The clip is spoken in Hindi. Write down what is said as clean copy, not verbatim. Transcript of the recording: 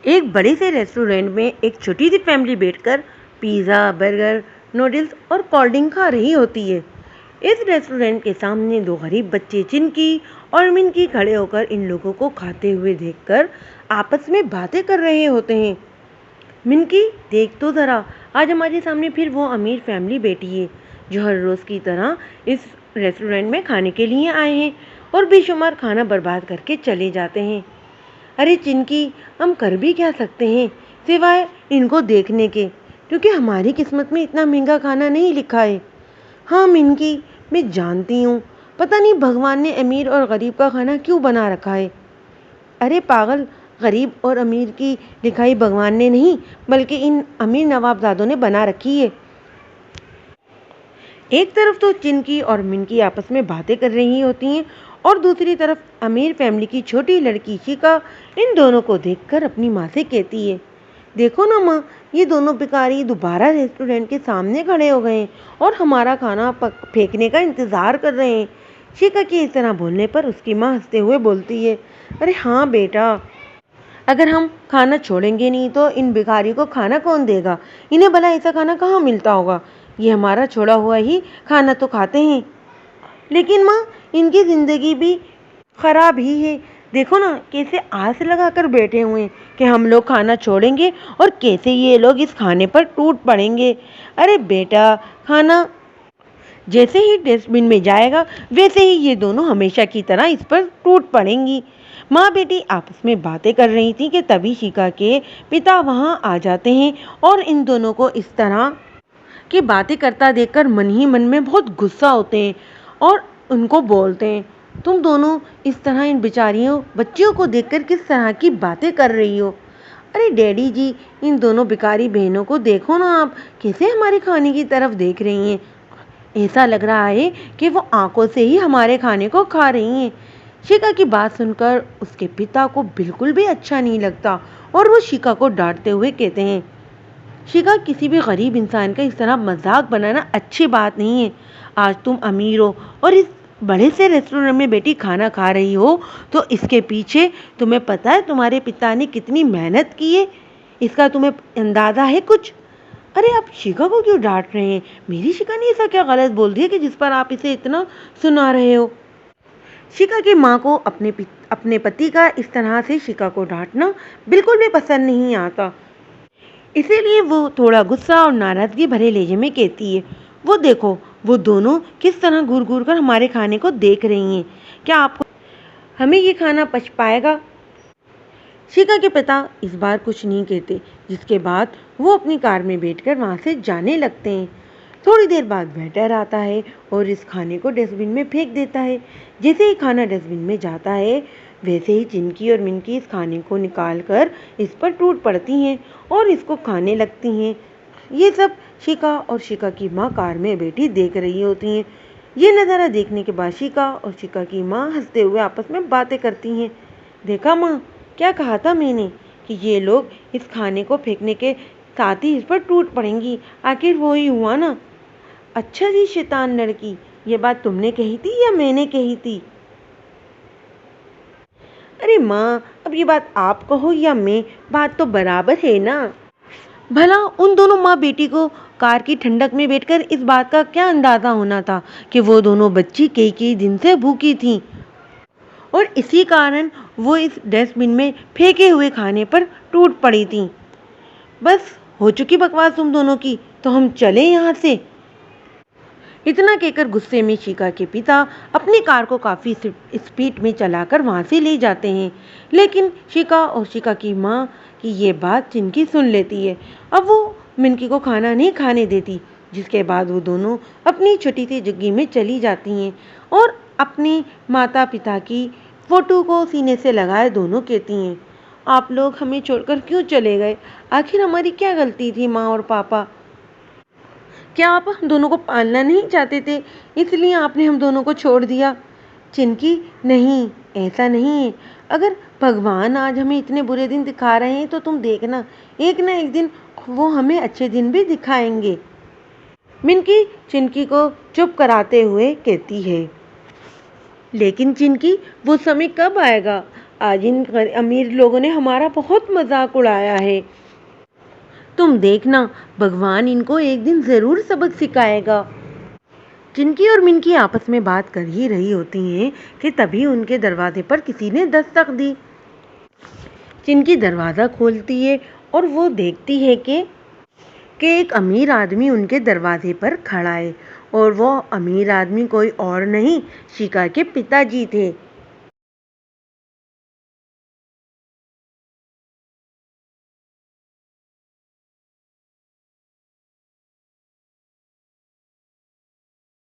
एक बड़े से रेस्टोरेंट में एक छोटी सी फैमिली बैठकर पिज़्ज़ा, बर्गर, नूडल्स और कोल्ड ड्रिंक खा रही होती है। इस रेस्टोरेंट के सामने दो गरीब बच्चे चिंकी और मिनकी खड़े होकर इन लोगों को खाते हुए देखकर आपस में बातें कर रहे होते हैं। मिनकी, देख तो ज़रा, आज हमारे सामने फिर वो अमीर फैमिली बैठी है जो हर रोज़ की तरह इस रेस्टोरेंट में खाने के लिए आए हैं और बेशुमार खाना बर्बाद करके चले जाते हैं। अरे चिंकी, हम कर भी क्या सकते हैं सिवाय इनको देखने के, क्योंकि हमारी किस्मत में इतना महंगा खाना नहीं लिखा है। हाँ मिनकी, मैं जानती हूँ, पता नहीं भगवान ने अमीर और गरीब का खाना क्यों बना रखा है। अरे पागल, गरीब और अमीर की लिखाई भगवान ने नहीं बल्कि इन अमीर नवाबजादों ने बना रखी है। एक तरफ तो चिंकी और मिनकी आपस में बातें कर रही होती हैं और दूसरी तरफ अमीर फैमिली की छोटी लड़की शिका इन दोनों को देखकर अपनी माँ से कहती है, देखो ना माँ, ये दोनों भिखारी दोबारा रेस्टोरेंट के सामने खड़े हो गए हैं और हमारा खाना फेंकने का इंतज़ार कर रहे हैं। शिका के इस तरह बोलने पर उसकी माँ हंसते हुए बोलती है, अरे हाँ बेटा, अगर हम खाना छोड़ेंगे नहीं तो इन भिखारियों को खाना कौन देगा। इन्हें भला ऐसा खाना कहाँ मिलता होगा। ये हमारा छोड़ा हुआ ही खाना तो खाते हैं। लेकिन माँ, इनकी ज़िंदगी भी ख़राब ही है। देखो ना कैसे आस लगाकर बैठे हुए हैं कि हम लोग खाना छोड़ेंगे और कैसे ये लोग इस खाने पर टूट पड़ेंगे। अरे बेटा, खाना जैसे ही डस्टबिन में जाएगा वैसे ही ये दोनों हमेशा की तरह इस पर टूट पड़ेंगी। माँ बेटी आपस में बातें कर रही थी कि तभी शिका के पिता वहाँ आ जाते हैं और इन दोनों को इस तरह की बातें करता देखकर मन ही मन में बहुत गुस्सा होते हैं और उनको बोलते हैं, तुम दोनों इस तरह इन बेचारियों बच्चियों को देखकर किस तरह की बातें कर रही हो। अरे डैडी जी, इन दोनों भिखारी बहनों को देखो ना आप, कैसे हमारे खाने की तरफ देख रही हैं। ऐसा लग रहा है कि वो आंखों से ही हमारे खाने को खा रही हैं। शिका की बात सुनकर उसके पिता को बिल्कुल भी अच्छा नहीं लगता और वो शिका को डांटते हुए कहते हैं, शिका, किसी भी गरीब इंसान का इस तरह मजाक बनाना अच्छी बात नहीं है। आज तुम अमीर हो और इस बड़े से रेस्टोरेंट में बैठी खाना खा रही हो, तो इसके पीछे तुम्हें पता है तुम्हारे पिता ने कितनी मेहनत की है। इसका तुम्हें अंदाज़ा है कुछ। अरे आप शिका को क्यों डांट रहे हैं। मेरी शिका ने ऐसा क्या गलत बोल दिया कि जिस पर आप इसे इतना सुना रहे हो। शिका की माँ को अपने पति का इस तरह से शिका को डांटना बिल्कुल भी पसंद नहीं आता। इसीलिए वो थोड़ा गुस्सा और नाराज़गी भरे लहजे में कहती है, वो देखो, वो दोनों किस तरह घूर घूर कर हमारे खाने को देख रही हैं। क्या आपको हमें ये खाना पच पाएगा। शिका के पिता इस बार कुछ नहीं कहते, जिसके बाद वो अपनी कार में बैठकर वहाँ से जाने लगते हैं। थोड़ी देर बाद वेटर आता है और इस खाने को डस्टबिन में फेंक देता है। जैसे ही खाना डस्टबिन में जाता है वैसे ही चिंकी और मिनकी इस खाने को निकाल कर इस पर टूट पड़ती हैं और इसको खाने लगती हैं। ये सब शिका और शिका की माँ कार में बैठी देख रही होती हैं। ये नज़ारा देखने के बाद शिका और शिका की माँ हंसते हुए आपस में बातें करती हैं। देखा माँ, क्या कहा था मैंने कि ये लोग इस खाने को फेंकने के साथ ही इस पर टूट पड़ेंगी। आखिर वो ही हुआ ना। अच्छा जी शैतान लड़की, ये बात तुमने कही थी या मैंने कही थी। अरे माँ, अब ये बात आप कहो या मैं, बात तो बराबर है ना। भला उन दोनों माँ बेटी को कार की ठंडक में बैठकर इस बात का क्या अंदाज़ा होना था कि वो दोनों बच्ची कई दिन से भूखी थीं और इसी कारण वो इस डस्टबिन में फेंके हुए खाने पर टूट पड़ी थीं। बस हो चुकी बकवास तुम दोनों की, तो हम चले यहाँ से। इतना कहकर गुस्से में शिका के पिता अपनी कार को काफ़ी स्पीड में चलाकर वहाँ से ले जाते हैं। लेकिन शिका और शिका की माँ की ये बात चिंकी सुन लेती है। अब वो मिनकी को खाना नहीं खाने देती, जिसके बाद वो दोनों अपनी छोटी सी झुग्गी में चली जाती हैं और अपने माता पिता की फ़ोटो को सीने से लगाए दोनों कहती हैं, आप लोग हमें छोड़कर क्यों चले गए। आखिर हमारी क्या गलती थी माँ और पापा। क्या आप हम दोनों को पालना नहीं चाहते थे, इसलिए आपने हम दोनों को छोड़ दिया। चिंकी, नहीं, ऐसा नहीं है। अगर भगवान आज हमें इतने बुरे दिन दिखा रहे हैं तो तुम देखना, एक ना एक दिन वो हमें अच्छे दिन भी दिखाएंगे। मिनकी चिंकी को चुप कराते हुए कहती है, लेकिन चिंकी, वो समय कब आएगा। आज इन अमीर लोगों ने हमारा बहुत मजाक उड़ाया है। तुम देखना, भगवान इनको एक दिन ज़रूर सबक सिखाएगा। चिंकी और मिनकी आपस में बात कर ही रही होती हैं कि तभी उनके दरवाजे पर किसी ने दस्तक दी। चिंकी दरवाज़ा खोलती है और वो देखती है कि एक अमीर आदमी उनके दरवाजे पर खड़ा है और वो अमीर आदमी कोई और नहीं, शिका के पिताजी थे।